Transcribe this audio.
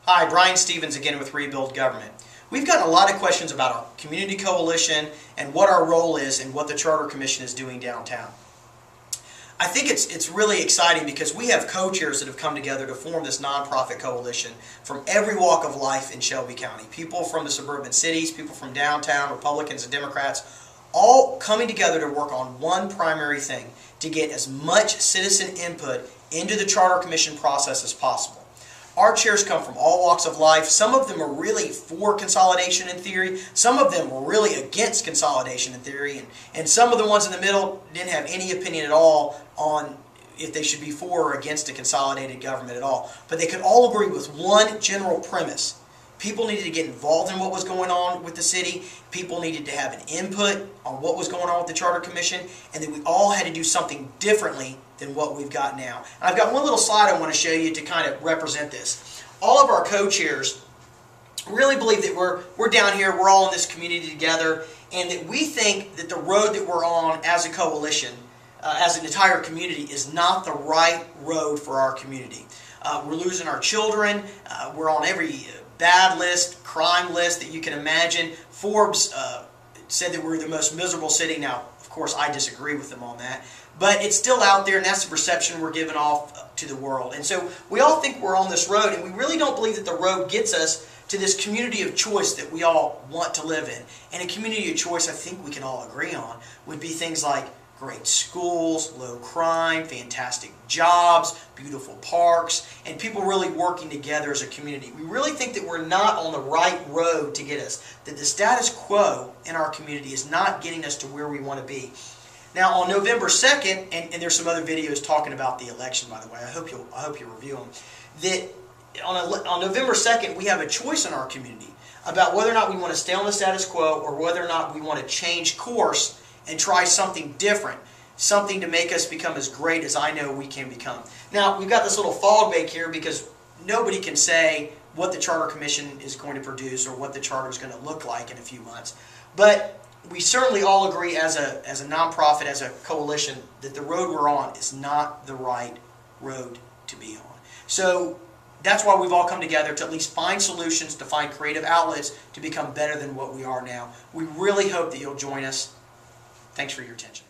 Hi, Brian Stevens again with Rebuild Government. We've gotten a lot of questions about our community coalition and what our role is and what the Charter Commission is doing downtown. I think it's really exciting because we have co-chairs that have come together to form this nonprofit coalition from every walk of life in Shelby County. People from the suburban cities, people from downtown, Republicans and Democrats, all coming together to work on one primary thing: to get as much citizen input into the Charter Commission process as possible. Our chairs come from all walks of life. Some of them are really for consolidation in theory. Some of them were really against consolidation in theory. And some of the ones in the middle didn't have any opinion at all on if they should be for or against a consolidated government at all. But they could all agree with one general premise. People needed to get involved in what was going on with the city. People needed to have an input on what was going on with the Charter Commission, and that we all had to do something differently than what we've got now. And I've got one little slide I want to show you to kind of represent this. All of our co-chairs really believe that we're down here, we're all in this community together, and that we think that the road that we're on as a coalition, as an entire community, is not the right road for our community. We're losing our children. We're on every bad list, crime list that you can imagine. Forbes said that we're the most miserable city. Now, of course, I disagree with them on that. But it's still out there, and that's the perception we're giving off to the world. And so we all think we're on this road, and we really don't believe that the road gets us to this community of choice that we all want to live in. And a community of choice I think we can all agree on would be things like great schools, low crime, fantastic jobs, beautiful parks, and people really working together as a community. We really think that we're not on the right road to get us, that the status quo in our community is not getting us to where we want to be. Now, on November 2nd, and there's some other videos talking about the election, by the way, I hope you'll review them, that on November 2nd, we have a choice in our community about whether or not we want to stay on the status quo or whether or not we want to change course and try something different, something to make us become as great as I know we can become. Now, we've got this little fog bank here because nobody can say what the Charter Commission is going to produce or what the Charter is going to look like in a few months. But we certainly all agree as a nonprofit, as a coalition, that the road we're on is not the right road to be on. So that's why we've all come together to at least find solutions, to find creative outlets to become better than what we are now. We really hope that you'll join us. Thanks for your attention.